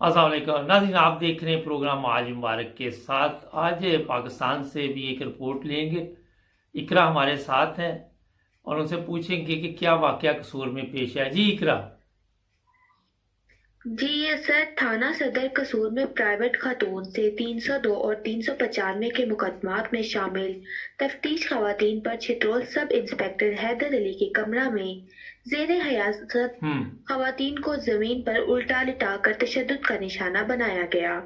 अस्सलाम वालेकुम नाज़रीन, आप देख रहे हैं प्रोग्राम आज मुबारक के साथ। आज पाकिस्तान से भी एक रिपोर्ट लेंगे। इकरा हमारे साथ हैं और उनसे पूछेंगे कि क्या वाकया कसूर में पेश है। जी इकरा। जी ये सर थाना सदर कसूर में प्राइवेट खातून से 302 और 395 के मुकदमात में शामिल तफ्तीश खवातीन पर छित्रोल सब इंस्पेक्टर हैदर अली के कमरा में जेर हिरासत खवातीन को जमीन पर उल्टा लिटा कर तशद्दुद का निशाना बनाया गया।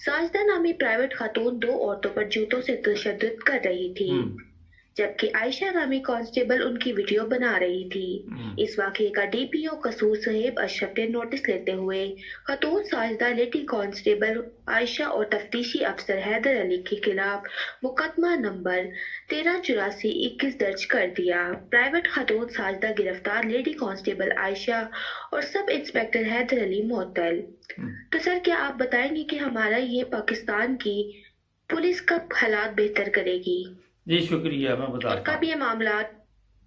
साजिदा नामी प्राइवेट खातून दो औरतों पर जूतों से तशद्दुद कर रही थी, जबकि आयशा नामी कांस्टेबल उनकी वीडियो बना रही थी। इस वाकये का डीपीओ कसूर सुहेब अशरफ ने नोटिस लेते हुए खतून साजिदा लेडी कांस्टेबल आयशा और तफ्तीशी अफसर हैदर अली के खिलाफ मुकदमा नंबर 1384-21 दर्ज कर दिया। प्राइवेट खतून साजिदा गिरफ्तार, लेडी कांस्टेबल आयशा और सब इंस्पेक्टर हैदर अली मुअत्तल। तो सर क्या आप बताएंगे कि हमारा ये पाकिस्तान की पुलिस कब हालात बेहतर करेगी? जी शुक्रिया, मैं बताता कब ये मामला।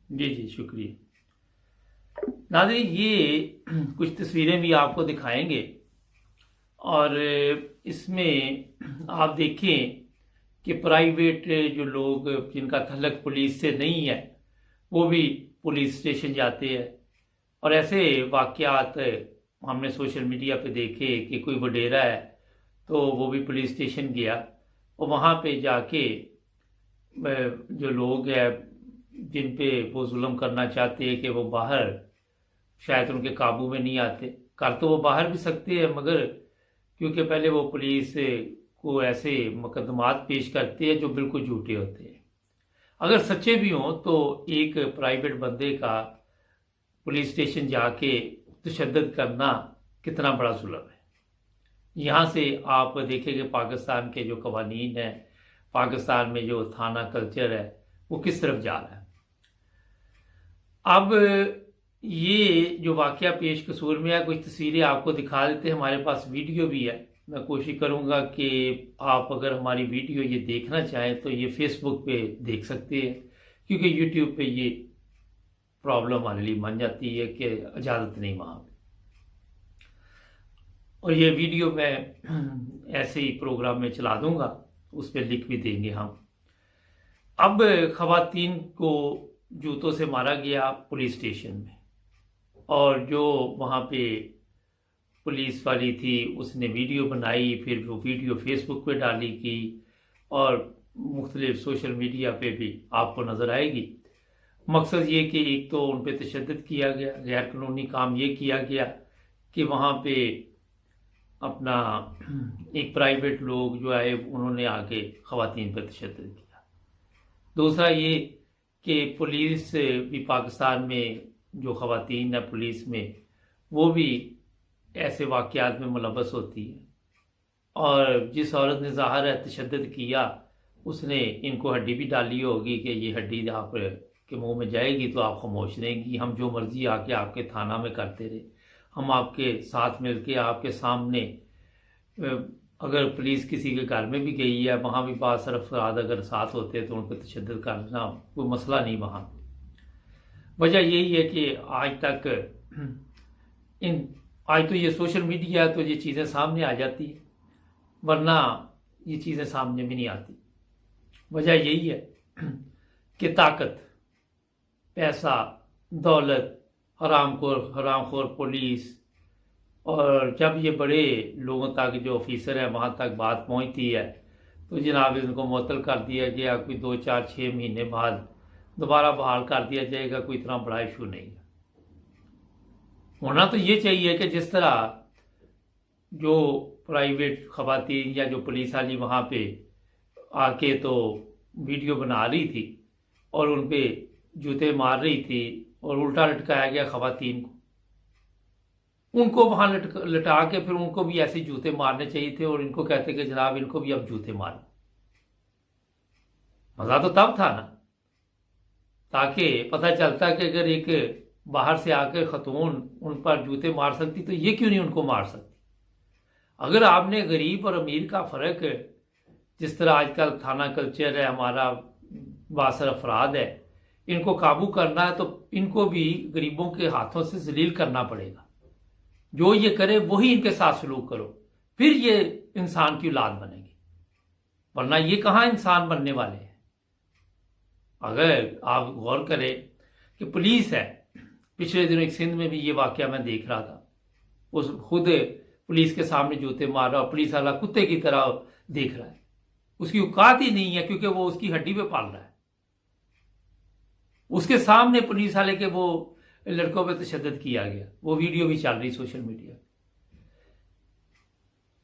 जी शुक्रिया। नाज़रीन, ये कुछ तस्वीरें भी आपको दिखाएंगे और इसमें आप देखें कि प्राइवेट जो लोग जिनका तल्लुक पुलिस से नहीं है वो भी पुलिस स्टेशन जाते हैं। और ऐसे वाक़यात हमने सोशल मीडिया पे देखे कि कोई वडेरा है तो वो भी पुलिस स्टेशन गया और वहाँ पे जाके जो लोग हैं जिन पे वो जुल्म करना चाहते हैं कि वो बाहर शायद उनके काबू में नहीं आते। कर तो वो बाहर भी सकते हैं, मगर क्योंकि पहले वो पुलिस को ऐसे मुकदमात पेश करते हैं जो बिल्कुल झूठे होते हैं। अगर सच्चे भी हों तो एक प्राइवेट बंदे का पुलिस स्टेशन जाके तशद्दुद करना कितना बड़ा जुल्म है। यहाँ से आप देखेंगे पाकिस्तान के जो कवानीन हैं, पाकिस्तान में जो थाना कल्चर है वो किस तरफ जा रहा है। अब ये जो वाकया पेश कसूर में है, कुछ तस्वीरें आपको दिखा देते हैं। हमारे पास वीडियो भी है। मैं कोशिश करूंगा कि आप अगर हमारी वीडियो ये देखना चाहें तो ये फेसबुक पे देख सकते हैं, क्योंकि यूट्यूब पे ये प्रॉब्लम हमारे लिए बन जाती है कि इजाज़त नहीं वहाँ पे। और ये वीडियो मैं ऐसे ही प्रोग्राम में चला दूंगा, उस पर लिख भी देंगे हम। अब खवातीन को जूतों से मारा गया पुलिस स्टेशन में, और जो वहाँ पे पुलिस वाली थी उसने वीडियो बनाई, फिर वो वीडियो फेसबुक पे डाली की और मुख्तलिफ सोशल मीडिया पे भी आपको नज़र आएगी। मकसद ये कि एक तो उन पे तशद्दुद किया गया, गैर कानूनी काम ये किया गया कि वहाँ पे अपना एक प्राइवेट लोग जो आए उन्होंने आके खवातीन पर तशद्दुद किया। दूसरा ये कि पुलिस भी पाकिस्तान में जो खवातीन है पुलिस में, वो भी ऐसे वाक़यात में मुलव्वस होती है। और जिस औरत ने ज़ाहिर है तशद्दुद किया उसने इनको हड्डी भी डाली होगी कि ये हड्डी आप के मुंह में जाएगी तो आप खामोश रहेंगी, हम जो मर्जी आके आपके थाना में करते रहे, हम आपके साथ मिलके आपके सामने। अगर पुलिस किसी के घर में भी गई है, वहाँ भी बासर अफराद अगर साथ होते हैं तो उन पर तशद्दुद करना कोई मसला नहीं वहाँ। वजह यही है कि आज तो ये सोशल मीडिया है तो ये चीज़ें सामने आ जाती है, वरना ये चीज़ें सामने भी नहीं आती। वजह यही है कि ताकत, पैसा, दौलत, हरामखोर पुलिस, और जब ये बड़े लोगों तक जो ऑफिसर हैं वहाँ तक बात पहुँचती है तो जनाब इनको मुअत्तल कर दिया गया। कोई 2, 4, 6 महीने बाद दोबारा बहाल कर दिया जाएगा, कोई इतना बड़ा इशू नहीं है। होना तो ये चाहिए कि जिस तरह जो प्राइवेट खवातीन या जो पुलिस वाली वहाँ पे आके तो वीडियो बना रही थी और उन पे जूते मार रही थी और उल्टा लटकाया गया खवातीन को, उनको वहाँ लटा के फिर उनको भी ऐसे जूते मारने चाहिए थे और इनको कहते कि जनाब इनको भी अब जूते मार। मज़ा तो तब था ना, ताकि पता चलता कि अगर एक बाहर से आकर खतून उन पर जूते मार सकती तो ये क्यों नहीं उनको मार सकती। अगर आपने गरीब और अमीर का फ़र्क, जिस तरह आजकल थाना कल्चर है हमारा, बासर अफराद है, इनको काबू करना है तो इनको भी गरीबों के हाथों से जलील करना पड़ेगा। जो ये करे वही इनके साथ सलूक करो। پھر یہ انسان کی اولاد بنے گی، ورنہ یہ کہاں انسان بننے والے ہیں۔ اگر آپ غور کریں کہ پولیس ہے، پچھلے دنوں ایک سندھ میں بھی یہ واقعہ میں دیکھ رہا تھا، اس خود پولیس کے سامنے جوتے مار رہا، پولیس والا کتے کی طرح دیکھ رہا ہے، اس کی اوقات ہی نہیں ہے کیونکہ وہ اس کی ہڈی پہ پال رہا ہے۔ اس کے سامنے پولیس والے کے وہ لڑکوں پہ تشدد کیا گیا، وہ ویڈیو بھی چل رہی سوشل میڈیا۔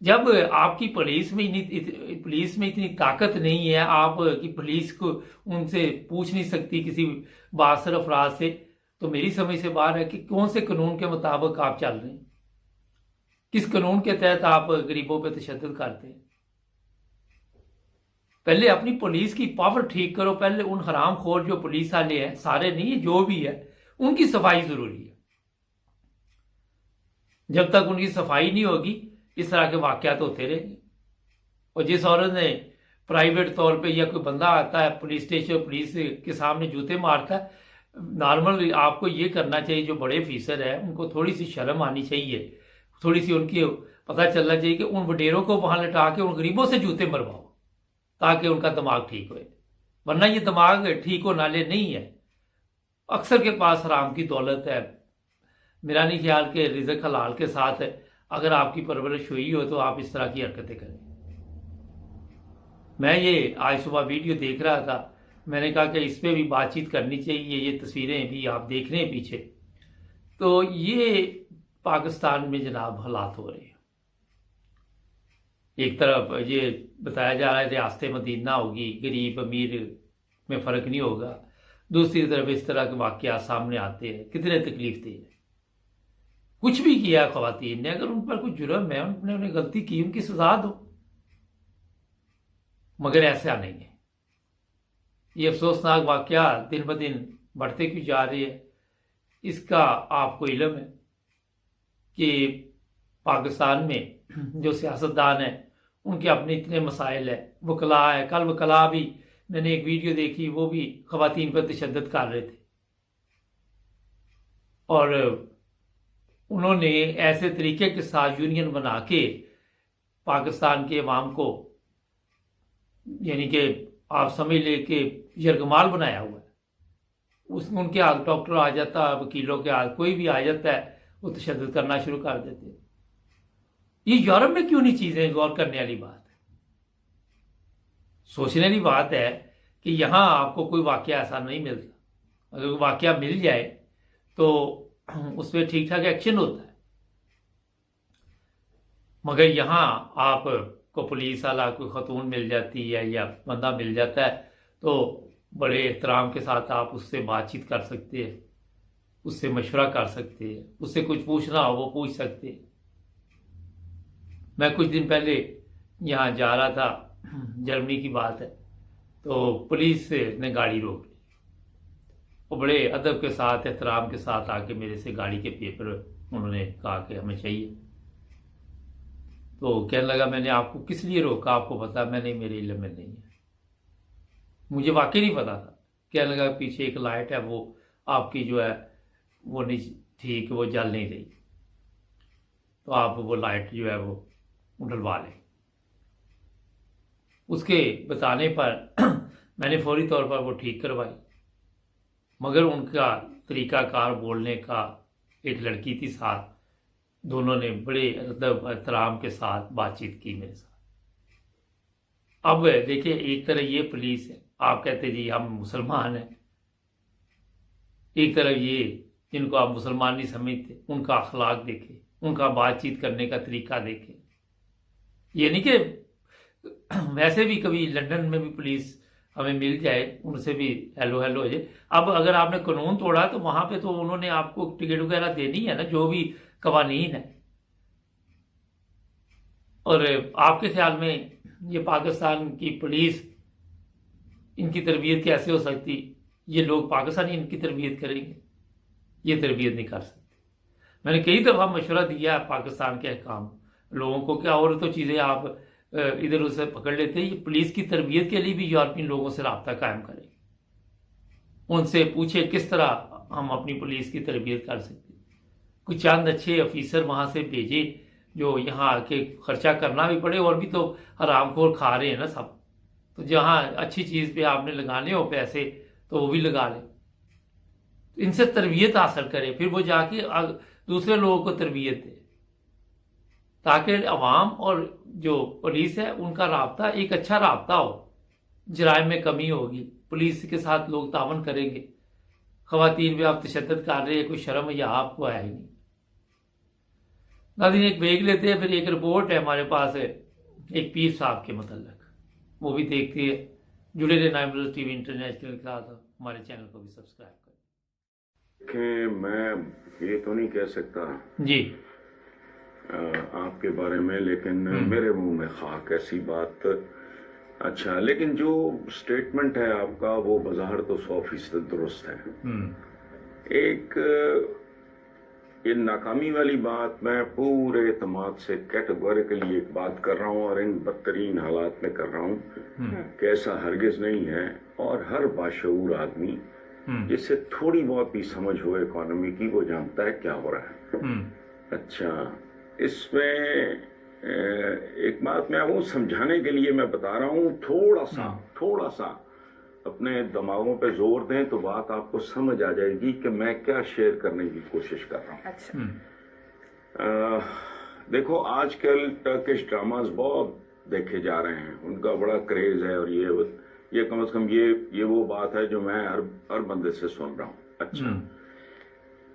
جب آپ کی پولیس میں اتنی طاقت نہیں ہے، آپ کی پولیس کو ان سے پوچھ نہیں سکتی کسی بااثر افراد سے، تو میری سمجھ سے باہر ہے کہ کون سے قانون کے مطابق آپ چل رہے ہیں، کس قانون کے تحت آپ غریبوں پہ تشدد کرتے ہیں۔ پہلے اپنی پولیس کی پاور ٹھیک کرو، پہلے ان حرام خور جو پولیس والے ہیں، سارے نہیں جو بھی ہے، ان کی صفائی ضروری ہے۔ جب تک ان کی صفائی نہیں ہوگی اس طرح کے واقعات ہوتے رہیں گے۔ اور جس عورت نے پرائیویٹ طور پہ یا کوئی بندہ آتا ہے پولیس اسٹیشن، پولیس کے سامنے جوتے مارتا ہے، نارمل آپ کو یہ کرنا چاہیے، جو بڑے آفیسر ہیں ان کو تھوڑی سی شرم آنی چاہیے، تھوڑی سی ان کی پتہ چلنا چاہیے کہ ان وڈیروں کو وہاں لٹا کے ان غریبوں سے جوتے مرواؤ تاکہ ان کا دماغ ٹھیک ہوئے، ورنہ یہ دماغ ٹھیک ہونے والے نہیں ہے۔ اکثر کے پاس حرام کی دولت ہے، میرا نہیں خیال کہ رزق حلال کے ساتھ ہے، اگر آپ کی پرورش ہوئی ہو تو آپ اس طرح کی حرکتیں کریں۔ میں یہ آج صبح ویڈیو دیکھ رہا تھا، میں نے کہا کہ اس پہ بھی بات چیت کرنی چاہیے، یہ تصویریں بھی آپ دیکھ رہے ہیں پیچھے، تو یہ پاکستان میں جناب حالات ہو رہے ہیں۔ ایک طرف یہ بتایا جا رہا ہے ریاست مدینہ ہوگی، غریب امیر میں فرق نہیں ہوگا، دوسری طرف اس طرح کے واقعات سامنے آتے ہیں، کتنے تکلیف دہ ہیں۔ کچھ بھی کیا خواتین نے، اگر ان پر کوئی جرم ہے، انہوں نے غلطی کی، ان کی سزا دو، مگر ایسا نہیں ہے۔ یہ افسوسناک واقعات دن بدن بڑھتے کیوں جا رہے ہیں، اس کا آپ کو علم ہے کہ پاکستان میں جو سیاستدان ہیں ان کے اپنے اتنے مسائل ہیں، وکلاء ہے، کل وکلاء بھی میں نے ایک ویڈیو دیکھی، وہ بھی خواتین پر تشدد کر رہے تھے، اور انہوں نے ایسے طریقے کے ساتھ یونین بنا کے پاکستان کے عوام کو، یعنی کہ آپ سمجھ لیں کہ یرغمال بنایا ہوا ہے۔ ان کے ہاتھ ڈاکٹر آ جاتا، وکیلوں کے ہاتھ کوئی بھی آ جاتا ہے، وہ تشدد کرنا شروع کر دیتے۔ یہ یورپ میں کیوں نہیں چیزیں غور کرنے والی بات ہے، سوچنے والی بات ہے کہ یہاں آپ کو کوئی واقعہ ایسا نہیں ملتا، اگر کوئی واقعہ مل جائے تو اس پہ ٹھیک ٹھاک ایکشن ہوتا ہے، مگر یہاں آپ کو پولیس والا کوئی خاتون مل جاتی ہے یا بندہ مل جاتا ہے تو بڑے احترام کے ساتھ آپ اس سے بات چیت کر سکتے ہیں، اس سے مشورہ کر سکتے ہیں، اس سے کچھ پوچھنا ہو وہ پوچھ سکتے ہیں۔ میں کچھ دن پہلے یہاں جا رہا تھا، جرمنی کی بات ہے، تو پولیس نے گاڑی روک لی، وہ بڑے ادب کے ساتھ احترام کے ساتھ آ کے میرے سے گاڑی کے پیپر انہوں نے کہا کہ ہمیں چاہیے، تو کہنے لگا میں نے آپ کو کس لیے روکا، آپ کو پتا؟ میں نہیں، میرے علم میں نہیں ہے، مجھے واقعی نہیں پتا تھا۔ کہنے لگا پیچھے ایک لائٹ ہے، وہ آپ کی جو ہے وہ نہیں ٹھیک، وہ جل نہیں رہی، تو آپ وہ لائٹ جو ہے وہ ڈلوا لیں۔ اس کے بتانے پر میں نے فوری طور پر وہ ٹھیک کروائی، مگر ان کا طریقہ کار بولنے کا، ایک لڑکی تھی ساتھ، دونوں نے بڑے ادب احترام کے ساتھ بات چیت کی میرے ساتھ۔ اب دیکھیں، ایک طرح یہ پولیس ہے، آپ کہتے جی ہم مسلمان ہیں، ایک طرف یہ جن کو آپ مسلمان نہیں سمجھتے ان کا اخلاق دیکھیں، ان کا بات چیت کرنے کا طریقہ دیکھیں۔ یہ نہیں کہ ویسے بھی کبھی لندن میں بھی پولیس ہمیں مل جائے، ان سے بھی ہیلو ہیلو ہو جائے۔ اب اگر آپ نے قانون توڑا تو وہاں پہ تو انہوں نے آپ کو ٹکٹ وغیرہ دینی ہے نا، جو بھی قوانین ہے۔ اور آپ کے خیال میں یہ پاکستان کی پولیس، ان کی تربیت کیسے ہو سکتی؟ یہ لوگ پاکستانی ان کی تربیت کریں گے؟ یہ تربیت نہیں کر سکتے۔ میں نے کئی دفعہ مشورہ دیا ہے پاکستان کے حکام لوگوں کو کہ اور تو چیزیں آپ ادھر ادھر سے پکڑ لیتے ہیں، یہ پولیس کی تربیت کے لیے بھی یورپین لوگوں سے رابطہ قائم کریں، ان سے پوچھے کس طرح ہم اپنی پولیس کی تربیت کر سکتے ہیں، کچھ چند اچھے افیسر وہاں سے بھیجے जो यहाँ आके खर्चा करना भी पड़े, और भी तो हरामखोर खा रहे हैं ना सब। तो जहाँ अच्छी चीज़ पे आपने लगाने हो पैसे तो वो भी लगा लें। इनसे तरबियत हासिल करें, फिर वो जाके दूसरे लोगों को तरबियत दे, ताकि अवाम और जो पुलिस है उनका राब्ता एक अच्छा राब्ता हो, जराइम में कमी होगी, पुलिस के साथ लोग तावन करेंगे। खवातीन पे आप तशद्दुद कर रहे हैं, कोई शर्म या आपको है ही नहीं। नाज़रीन, एक ब्रेक लेते हैं, फिर एक रिपोर्ट है हमारे पास है एक पीर साहब के मतलब, वो भी देखते हैं। जुड़े रहे नाइम टीवी इंटरनेशनल के साथ, हमारे चैनल को भी सब्सक्राइब करें। मैं ये तो नहीं कह सकता जी आपके बारे में, लेकिन मेरे मुंह में खाक ऐसी बात। अच्छा, लेकिन जो स्टेटमेंट है आपका वो बाज़ाहिर तो 100% दुरुस्त है। एक ये नाकामी वाली बात मैं पूरे एतमाद से कैटेगोरिकली एक बात कर रहा हूँ, और इन बदतरीन हालात में कर रहा हूँ कि ऐसा हरगिज नहीं है। और हर बाशऊर आदमी जिससे थोड़ी बहुत भी समझ हो इकोनॉमी की, वो जानता है क्या हो रहा है। अच्छा, इसमें एक बात मैं वो समझाने के लिए मैं बता रहा हूँ, थोड़ा सा अपने दिमागों पे जोर दें तो बात आपको समझ आ जाएगी कि मैं क्या शेयर करने की कोशिश कर रहा हूँ। अच्छा, देखो आजकल टर्किश ड्रामास बहुत देखे जा रहे हैं, उनका बड़ा क्रेज है, और ये कम से कम ये वो बात है जो मैं हर बंदे से सुन रहा हूँ। अच्छा,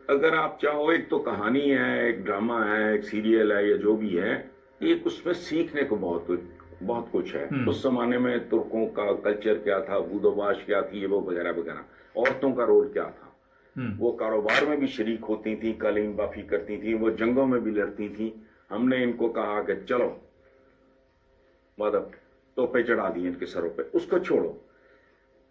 अगर आप चाहो, एक तो कहानी है, एक ड्रामा है, एक सीरियल है, या जो भी है, एक उसमें सीखने को बहुत कुछ है। उस जमाने में तुर्कों का कल्चर क्या था, बूदोबाश क्या थी, ये वो वगैरह वगैरह, औरतों का रोल क्या था। वो कारोबार में भी शरीक होती थी, कालीन बाफी करती थी, वो जंगों में भी लड़ती थी। हमने इनको कहा कि चलो मतलब तोपे चढ़ा दिए इनके सरों पे, उसको छोड़ो।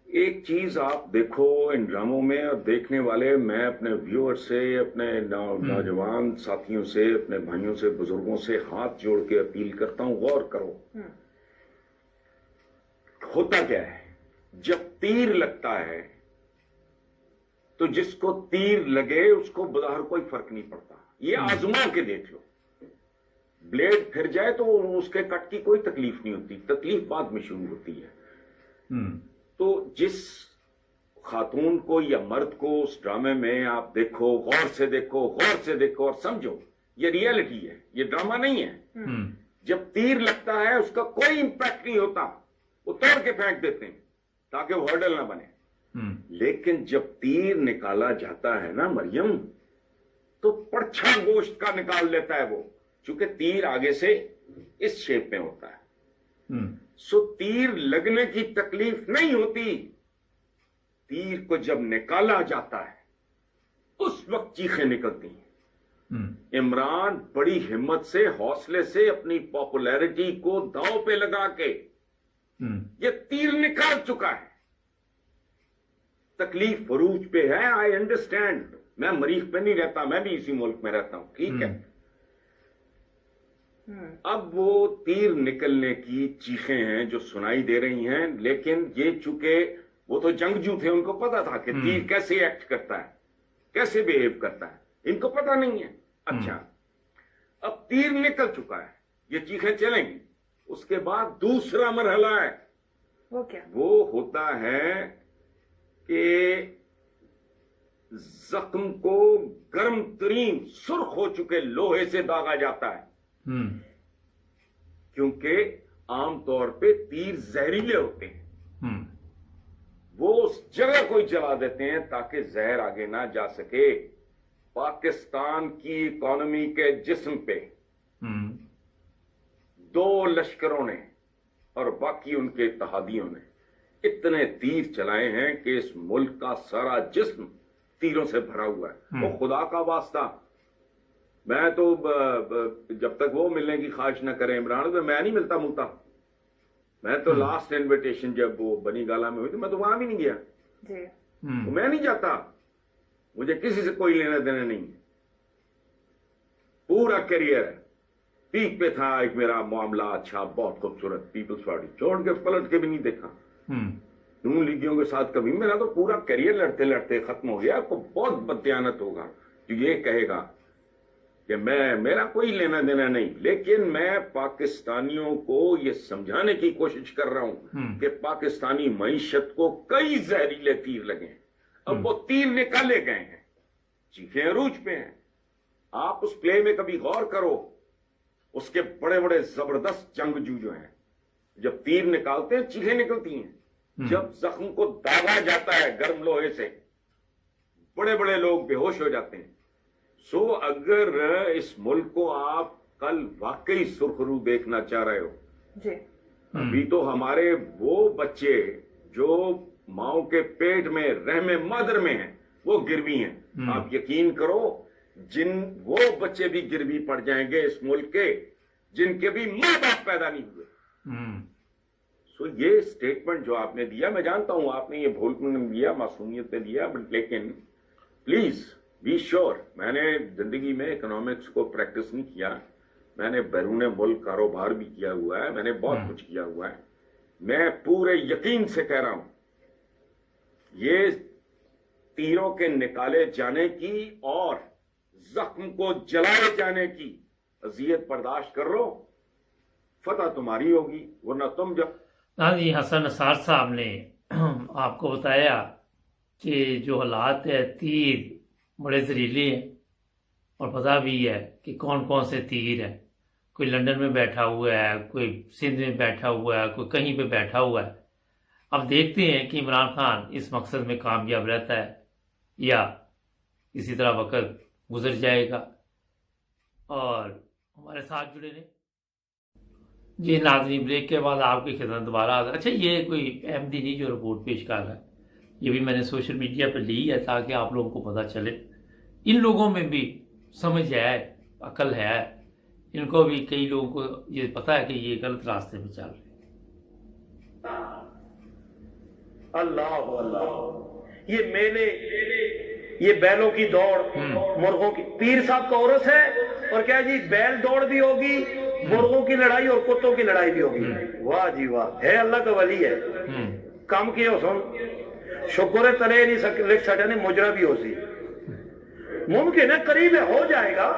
एक चीज आप देखो इन ड्रामों में, और देखने वाले, मैं अपने व्यूअर से, अपने नौजवान साथियों से, अपने भाइयों से, बुजुर्गों से हाथ जोड़ के अपील करता हूं, गौर करो। होता क्या है, जब तीर लगता है तो जिसको तीर लगे उसको बाहर कोई फर्क नहीं पड़ता। ये आजमा के देख लो, ब्लेड फिर जाए तो उसके कट की कोई तकलीफ नहीं होती, तकलीफ बाद में शुरू होती है। तो जिस खातून को या मर्द को उस ड्रामे में आप देखो, गौर से देखो और समझो, ये रियलिटी है, ये ड्रामा नहीं है। जब तीर लगता है उसका कोई इंपैक्ट नहीं होता, वो तोड़ के फेंक देते हैं ताकि वो हर्डल ना बने। लेकिन जब तीर निकाला जाता है ना मरियम, तो परछा गोश्त का निकाल लेता है वो, चूंकि तीर आगे से इस शेप में होता है। सो तीर लगने की तकलीफ नहीं होती, तीर को जब निकाला जाता है उस वक्त चीखें निकलती हैं। इमरान बड़ी हिम्मत से, हौसले से अपनी पॉपुलैरिटी को दांव पे लगा के ये तीर निकाल चुका है। तकलीफ फरूज पे है, आई अंडरस्टैंड। मैं मरीख पे नहीं रहता, मैं भी इसी मुल्क में रहता हूं, ठीक है। अब वो तीर निकलने की चीखें हैं जो सुनाई दे रही हैं, लेकिन ये चूंकि वो तो जंगजू थे, उनको पता था कि तीर कैसे एक्ट करता है, कैसे बिहेव करता है, इनको पता नहीं है। अच्छा, अब तीर निकल चुका है, ये चीखें चलेंगी। उसके बाद दूसरा मरहला है, वो क्या? वो होता है कि जख्म को गर्म तरीन सुर्ख हो चुके लोहे से दागा जाता है, क्योंकि आमतौर पे तीर जहरीले होते हैं। वो उस जगह को ही जला देते हैं ताकि जहर आगे ना जा सके। पाकिस्तान की इकोनॉमी के जिस्म पे 2 लश्करों ने और बाकी उनके इत्तेहादियों ने इतने तीर चलाए हैं कि इस मुल्क का सारा जिस्म तीरों से भरा हुआ है। वो खुदा का वास्ता, मैं तो जब तक वो मिलने की ख्वाहिश न करे इमरान, तो मैं नहीं मिलता मुलता। मैं तो लास्ट इनविटेशन जब वो बनी गाला में हुई तो मैं तो वहां भी नहीं गया जी। तो मैं नहीं जाता, मुझे किसी से कोई लेना देना नहीं है। पूरा करियर पीक पे था एक मेरा मामला, अच्छा बहुत खूबसूरत, पीपल्स पार्टी छोड़ के पलट के भी नहीं देखा। नून लीगियों के साथ कभी, मेरा तो पूरा करियर लड़ते लड़ते खत्म हो गया। आपको बहुत बदयानत होगा जो ये कहेगा کہ میرا کوئی لینا دینا نہیں، لیکن میں پاکستانیوں کو یہ سمجھانے کی کوشش کر رہا ہوں کہ پاکستانی معیشت کو کئی زہریلے تیر لگے ہیں، اب وہ تیر نکالے گئے ہیں، چیخیں عروج پہ ہیں۔ آپ اس پلے میں کبھی غور کرو، اس کے بڑے بڑے زبردست جنگجو جو ہیں جب تیر نکالتے ہیں چیخیں نکلتی ہیں، جب زخم کو داغا جاتا ہے گرم لوہے سے بڑے بڑے لوگ بے ہوش ہو جاتے ہیں۔ سو اگر اس ملک کو آپ کل واقعی سرخرو دیکھنا چاہ رہے ہو، جی ابھی تو ہمارے وہ بچے جو ماؤں کے پیٹ میں رحم مادر میں ہیں وہ گروی ہیں، آپ یقین کرو وہ بچے بھی گروی پڑ جائیں گے اس ملک کے جن کے بھی ماں باپ پیدا نہیں ہوئے۔ سو یہ سٹیٹمنٹ جو آپ نے دیا، میں جانتا ہوں آپ نے یہ بھول کر دیا، معصومیت پہ دیا، بٹ لیکن پلیز بی شور، میں نے زندگی میں اکنامکس کو پریکٹس نہیں کیا، میں نے بیرون ملک کاروبار بھی کیا ہوا ہے، میں نے بہت کچھ کیا ہوا ہے، میں پورے یقین سے کہہ رہا ہوں یہ تیروں کے نکالے جانے کی اور زخم کو جلائے جانے کی اذیت برداشت کر لو، فتح تمہاری ہوگی، ورنہ تم جب ہاں جی، حسن نثار صاحب نے آپ کو بتایا کہ جو حالات ہے تیر بڑے زہریلے ہیں، اور پتہ بھی ہے کہ کون کون سے تیر ہیں، کوئی لندن میں بیٹھا ہوا ہے، کوئی سندھ میں بیٹھا ہوا ہے، کوئی کہیں پہ بیٹھا ہوا ہے۔ اب دیکھتے ہیں کہ عمران خان اس مقصد میں کامیاب رہتا ہے یا اسی طرح وقت گزر جائے گا۔ اور ہمارے ساتھ جڑے رہیں۔ جی ناظرین، بریک کے بعد آپ کی خدمت دوبارہ اچھا، یہ کوئی احمدی نہیں جو رپورٹ پیش کر رہا ہے، یہ بھی میں نے سوشل میڈیا پہ لی ہے تاکہ آپ لوگوں کو پتہ چلے، ان لوگوں میں بھی سمجھ ہے، عقل ہے، ان کو بھی کئی لوگوں کو یہ پتہ ہے کہ یہ غلط راستے پہ چل رہے ہیں۔ اللہ اللہ، یہ میلے، یہ بیلوں کی دوڑ، مرغوں کی، پیر صاحب کا عرس ہے اور کیا جی بیل دوڑ بھی ہوگی، مرغوں کی لڑائی اور کتوں کی لڑائی بھی ہوگی۔ واہ جی واہ، ہے اللہ کا ولی ہے، کم کیا سن شکر تلے نہیں لکھ سکتے نہیں مجرا بھی ہو سی، ممکن ہے قریب ہے، ہو جائے گا،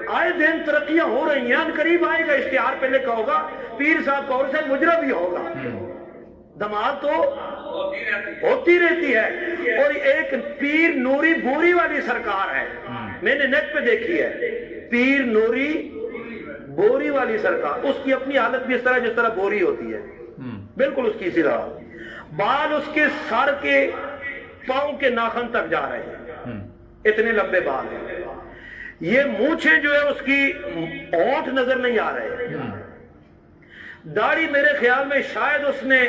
آئے دن ترقیاں ہو رہی ہیں، قریب آئے گا، اشتہار پہ لکھا ہوگا پیر صاحب کا عرس ہے، مجرا بھی ہوگا، دماغ تو ہوتی رہتی ہے۔ اور ایک پیر نوری بوری والی سرکار ہے، میں نے نیٹ پہ دیکھی ہے، پیر نوری بوری والی سرکار، اس کی اپنی حالت بھی اس طرح جس طرح بوری ہوتی ہے، بالکل اس کی اسی طرح، بال اس کے سر کے پاؤں کے ناخن تک جا رہے ہیں، اتنے لمبے بال ہیں، یہ مونچھیں جو ہے اس کی ہونٹ نظر نہیں آ رہے، داڑھی میرے خیال میں شاید اس نے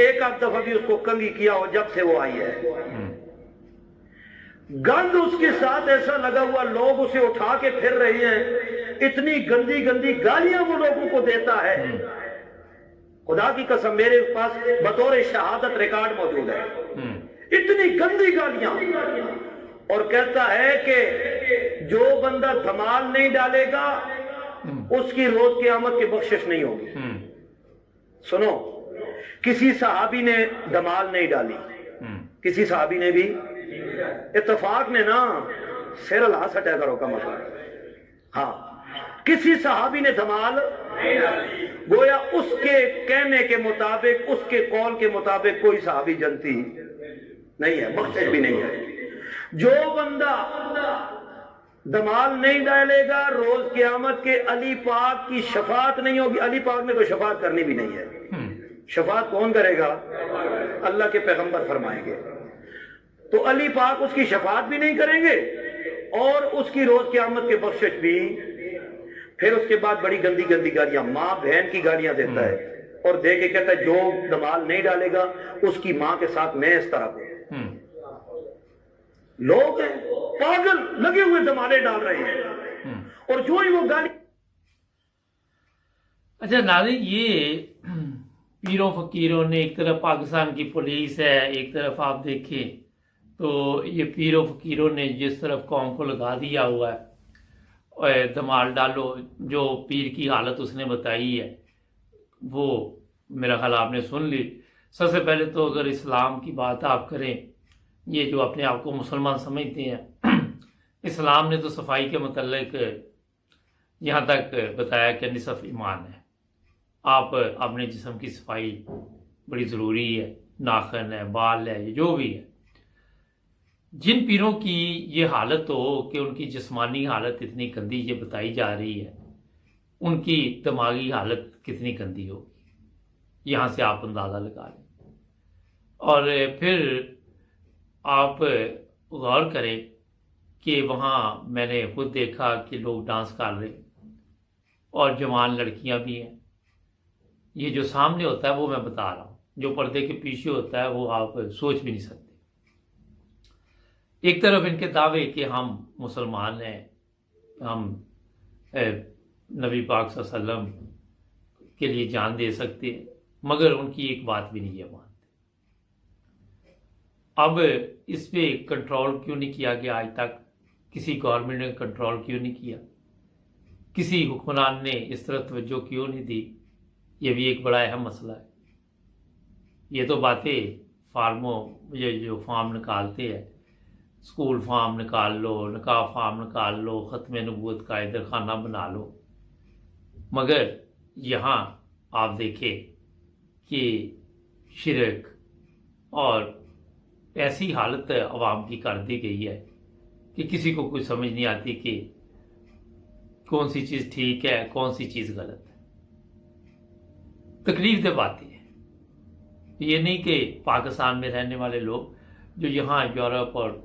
ایک آدھ دفعہ بھی اس کو کنگھی کیا ہو جب سے وہ آئی ہے، گند اس کے ساتھ ایسا لگا ہوا، لوگ اسے اٹھا کے پھر رہے ہیں، اتنی گندی گندی گالیاں وہ لوگوں کو دیتا ہے، خدا کی قسم میرے پاس بطور شہادت ریکارڈ موجود ہے، اتنی گندی گالیاں، اور کہتا ہے کہ جو بندہ دھمال نہیں ڈالے گا اس کی روز قیامت کی بخشش نہیں ہوگی۔ سنو، کسی صحابی نے دھمال نہیں ڈالی، کسی صحابی نے بھی، اتفاق نے نا سر اللہ سٹا کرو کا مطلب، ہاں کسی صحابی نے دھمال گویا اس کے کہنے کے مطابق، اس کے قول کے مطابق کوئی صحابی جنتی نہیں ہے، بخشش بھی نہیں ہے۔ جو بندہ دمال نہیں ڈالے گا روز قیامت کے علی پاک کی شفاعت نہیں ہوگی، علی پاک نے تو شفاعت کرنی بھی نہیں ہے، شفاعت کون کرے گا؟ اللہ کے پیغمبر فرمائیں گے، تو علی پاک اس کی شفاعت بھی نہیں کریں گے اور اس کی روز قیامت کے بخشش بھی۔ پھر اس کے بعد بڑی گندی گندی گالیاں، ماں بہن کی گالیاں دیتا ہے اور دے کے کہتا ہے جو دمال نہیں ڈالے گا اس کی ماں کے ساتھ میں اس طرح کو، لوگ ہیں پاگل لگے ہوئے دمالے ڈال رہے ہیں اور جو ہی وہ گالی۔ اچھا ناظرین، یہ پیروں فقیروں نے، ایک طرف پاکستان کی پولیس ہے، ایک طرف آپ دیکھیں تو یہ پیروں فقیروں نے جس طرف قوم کو لگا دیا ہوا ہے، دمال ڈالو، جو پیر کی حالت اس نے بتائی ہے وہ میرا خیال آپ نے سن لی۔ سب سے پہلے تو اگر اسلام کی بات آپ کریں، یہ جو اپنے آپ کو مسلمان سمجھتے ہیں، इस्लाम ने तो सफाई के मतलब यहाँ तक बताया कि निसफ ईमान है। आप अपने जिस्म की सफाई बड़ी ज़रूरी है, नाखन है, बाल है, जो भी है। जिन पीरों की ये हालत हो कि उनकी जिस्मानी हालत इतनी गंदी ये बताई जा रही है, उनकी दिमागी हालत कितनी गंदी होगी, यहाँ से आप अंदाज़ा लगा लें। और फिर आप गौर करें कि वहाँ मैंने खुद देखा कि लोग डांस कर रहे और जवान लड़कियाँ भी हैं। ये जो सामने होता है वो मैं बता रहा हूँ, जो पर्दे के पीछे होता है वो आप सोच भी नहीं सकते। एक तरफ इनके दावे कि हम मुसलमान हैं, हम नबी पाक सल्लल्लाहु अलैहि वसल्लम के लिए जान दे सकते हैं, मगर उनकी एक बात भी नहीं है मानते। अब इस पे कंट्रोल क्यों नहीं किया गया आज तक? किसी गवर्नमेंट ने कंट्रोल क्यों नहीं किया? किसी हुक्मरान ने इस तरह तवज्जो क्यों नहीं दी? ये भी एक बड़ा अहम मसला है। ये तो बातें फार्मों, ये जो फार्म निकालते हैं, स्कूल फार्म निकाल लो, निकाह फार्म निकाल लो, ख़त्म नबूवत का इधर खाना बना लो, मगर यहाँ आप देखें कि शिरक और ऐसी हालत अवाम की कर दी गई है कि किसी को कुछ समझ नहीं आती कि कौन सी चीज़ ठीक है, कौन सी चीज़ गलत है। तकलीफ दे बातें हैं। ये नहीं कि पाकिस्तान में रहने वाले लोग जो यहाँ यूरोप और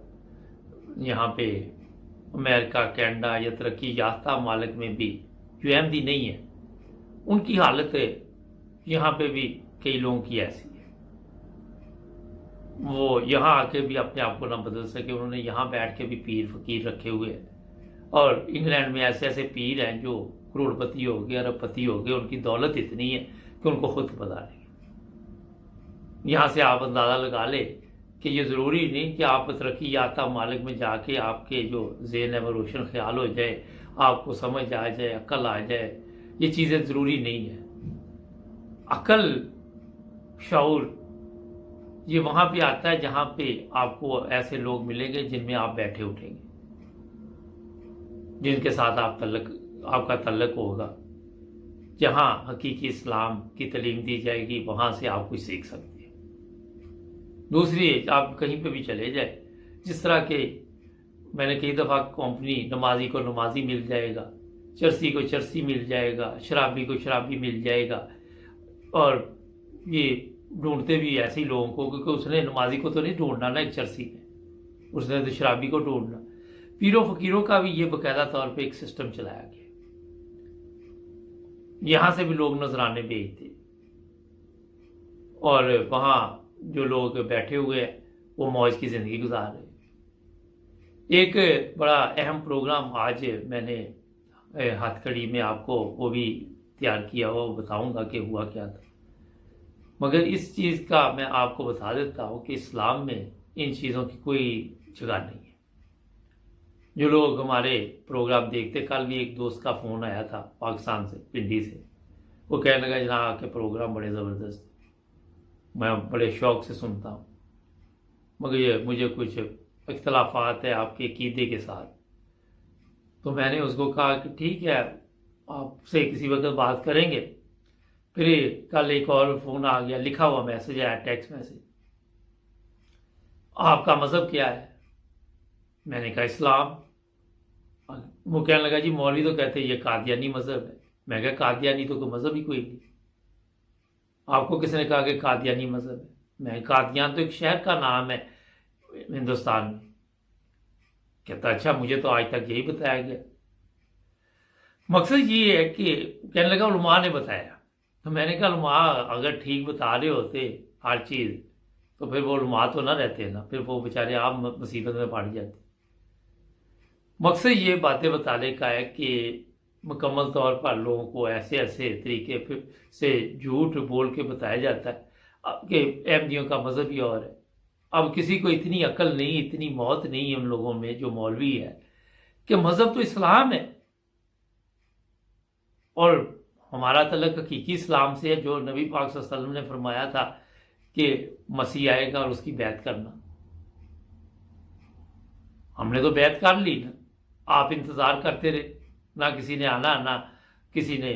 यहाँ पे अमेरिका, कनाडा या तरक्की याफ्ता मालिक में भी जो अहमदी नहीं है, उनकी हालत यहाँ पे भी कई लोगों की ऐसी है। वो यहाँ आके भी अपने आप को ना बदल सके, उन्होंने यहाँ बैठ के भी पीर फकीर रखे हुए हैं। और इंग्लैंड में ऐसे ऐसे पीर हैं जो करोड़पति हो गए, अरबपति हो गए, उनकी दौलत इतनी है कि उनको खुद पता नहीं। यहाँ से आप अंदाज़ा लगा ले कि ये ज़रूरी नहीं कि आप तरक्की याफ्ता मालिक में जाके आपके जो ज़हन है वो रोशन ख्याल हो जाए, आपको समझ आ जाए, अक्ल आ जाए। ये चीज़ें ज़रूरी नहीं है। अक्ल, शऊर ये वहाँ पे आता है जहाँ पे आपको ऐसे लोग मिलेंगे जिनमें आप बैठे उठेंगे, जिनके साथ आपका तल्लक होगा, जहाँ हकीकी इस्लाम की तालीम दी जाएगी, वहाँ से आप कुछ सीख सकते हैं। दूसरी, आप कहीं पे भी चले जाए, जिस तरह के मैंने कई दफ़ा कंपनी, नमाजी को नमाजी मिल जाएगा, चरसी को चरसी मिल जाएगा, शराबी को शराबी मिल जाएगा, और ये ढूंढते भी ऐसे ही लोगों को, क्योंकि उसने नमाजी को तो नहीं ढूंढना ना एक चरसी ने, उसने तो शराबी को ढूंढना। पीरों फकीरों का भी ये बाकायदा तौर पे एक सिस्टम चलाया गया। यहाँ से भी लोग नजराने भेजते और वहाँ जो लोग बैठे हुए हैं वो मौज की ज़िंदगी गुजार रहे। एक बड़ा अहम प्रोग्राम आज मैंने हथकड़ी में आपको वो भी तैयार किया हुआ, वो बताऊँगा कि हुआ क्या था। मगर इस चीज़ का मैं आपको बता देता हूँ कि इस्लाम में इन चीज़ों की कोई जगह नहीं है। जो लोग हमारे प्रोग्राम देखते, कल भी एक दोस्त का फ़ोन आया था पाकिस्तान से, पिंडी से, वो कहने लगा जनाब आपके प्रोग्राम बड़े ज़बरदस्त, मैं बड़े शौक़ से सुनता हूँ, मगर ये मुझे कुछ इख्तलाफात है आपके अकीदे के साथ। तो मैंने उसको कहा कि ठीक है, आपसे किसी वक्त बात करेंगे। फिर कल एक और फ़ोन आ गया, लिखा हुआ मैसेज आया, टेक्स्ट मैसेज, आपका मज़हब क्या है? मैंने कहा इस्लाम। वो कहने लगा जी मौलवी तो कहते हैं ये कादियानी मज़हब है। मैं कहा कादियानी तो कोई मज़हब ही कोई नहीं, आपको किसने कहा कि कादियानी मज़हब है? मैं, कादियान तो एक शहर का नाम है हिंदुस्तान में। कहता अच्छा, मुझे तो आज तक यही बताया गया। मकसद ये है कि कहने लगा उलमा ने बताया। तो मैंने कहा उलमा अगर ठीक बता रहे होते हर चीज़ तो फिर वो उलमा तो ना रहते ना, फिर वो बेचारे आप मुसीबत में पड़ जाते। मकसद ये बातें बताने का है कि मुकम्मल तौर पर लोगों को ऐसे ऐसे तरीके फिर से झूठ बोल के बताया जाता है कि अहमदियों का मज़हब ही और है। अब किसी को इतनी अकल नहीं, इतनी मौत नहीं है उन लोगों में जो मौलवी है कि मज़हब तो इस्लाम है और हमारा तल्लक हकीकी इस्लाम से है, जो नबी पाक सल्लल्लाहु अलैहि वसल्लम ने फरमाया था कि मसीह आएगा और उसकी बैत करना। हमने तो बैत कर ली ना, آپ انتظار کرتے رہے، نہ کسی نے آنا نہ کسی نے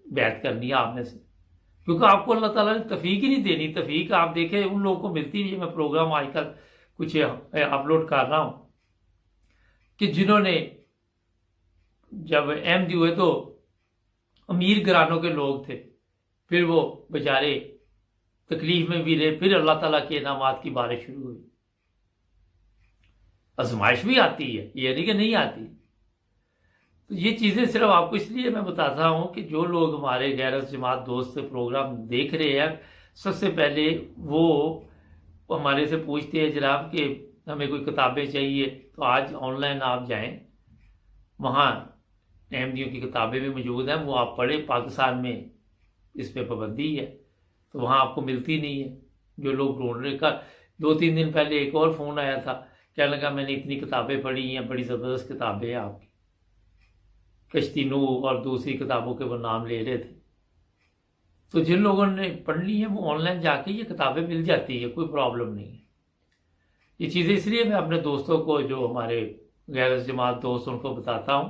بیعت کرنی ہے آپ میں سے، کیونکہ آپ کو اللہ تعالیٰ نے توفیق ہی نہیں دینی۔ توفیق آپ دیکھیں ان لوگوں کو ملتی بھی ہے۔ میں پروگرام آج کل کچھ اپلوڈ کر رہا ہوں کہ جنہوں نے جب احمدی ہوئے تو امیر گھرانوں کے لوگ تھے، پھر وہ بیچارے تکلیف میں بھی رہے، پھر اللہ تعالیٰ کے انعامات کی بارش شروع ہوئی۔ آزمائش بھی آتی ہے، یہ نہیں کہ نہیں آتی۔ تو یہ چیزیں صرف آپ کو اس لیے میں بتاتا ہوں کہ جو لوگ ہمارے غیر جماعت دوست پروگرام دیکھ رہے ہیں، سب سے پہلے وہ ہمارے سے پوچھتے ہیں جناب کہ ہمیں کوئی کتابیں چاہیے، تو آج آن لائن آپ جائیں، وہاں احمدیوں کی کتابیں بھی موجود ہیں، وہ آپ پڑھیں۔ پاکستان میں اس پہ پابندی ہے تو وہاں آپ کو ملتی نہیں ہے۔ جو لوگ ڈھونڈ رہے کا 2-3 دن پہلے ایک اور فون آیا تھا، کہنے لگا میں نے اتنی کتابیں پڑھی ہیں، بڑی زبردست کتابیں ہیں آپ کی، کشتی نو اور دوسری کتابوں کے وہ نام لے رہے تھے۔ تو جن لوگوں نے پڑھنی ہے وہ آن لائن جا کے یہ کتابیں مل جاتی ہے، کوئی پرابلم نہیں ہے۔ یہ چیزیں اس لیے میں اپنے دوستوں کو جو ہمارے غیر جماعت دوست ان کو بتاتا ہوں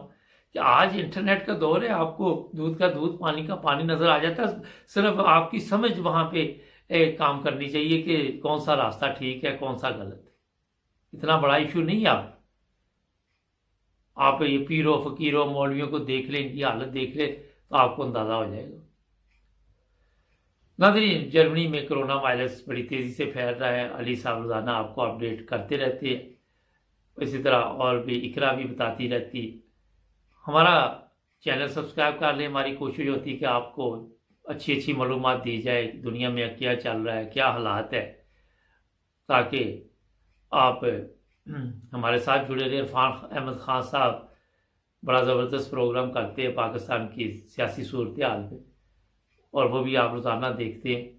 کہ آج انٹرنیٹ کا دور ہے، آپ کو دودھ کا دودھ پانی کا پانی نظر آ جاتا ہے، صرف آپ کی سمجھ وہاں پہ کام کرنی چاہیے کہ کون سا راستہ ٹھیک ہے کون سا غلط ہے۔ اتنا بڑا ایشو نہیں ہے۔ آپ یہ پیروں فقیروں مولویوں کو دیکھ لیں، ان کی حالت دیکھ لیں تو آپ کو اندازہ ہو جائے گا۔ ناظرین، جرمنی میں کرونا وائرس بڑی تیزی سے پھیل رہا ہے۔ علی صاحب روزانہ آپ کو اپڈیٹ کرتے رہتے ہیں، اسی طرح اور بھی اقرا بھی بتاتی رہتی۔ ہمارا چینل سبسکرائب کر لیں، ہماری کوشش ہوتی ہے کہ آپ کو اچھی اچھی معلومات دی جائے، دنیا میں کیا چل رہا ہے، کیا حالات ہے، تاکہ آپ ہمارے ساتھ جڑے رہے۔ عرفان احمد خان صاحب بڑا زبردست پروگرام کرتے ہیں پاکستان کی سیاسی صورتحال پہ، اور وہ بھی آپ روزانہ دیکھتے ہیں۔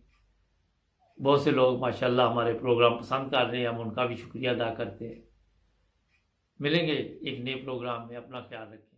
بہت سے لوگ ماشاءاللہ ہمارے پروگرام پسند کر رہے ہیں، ہم ان کا بھی شکریہ ادا کرتے ہیں۔ ملیں گے ایک نئے پروگرام میں، اپنا خیال رکھیں۔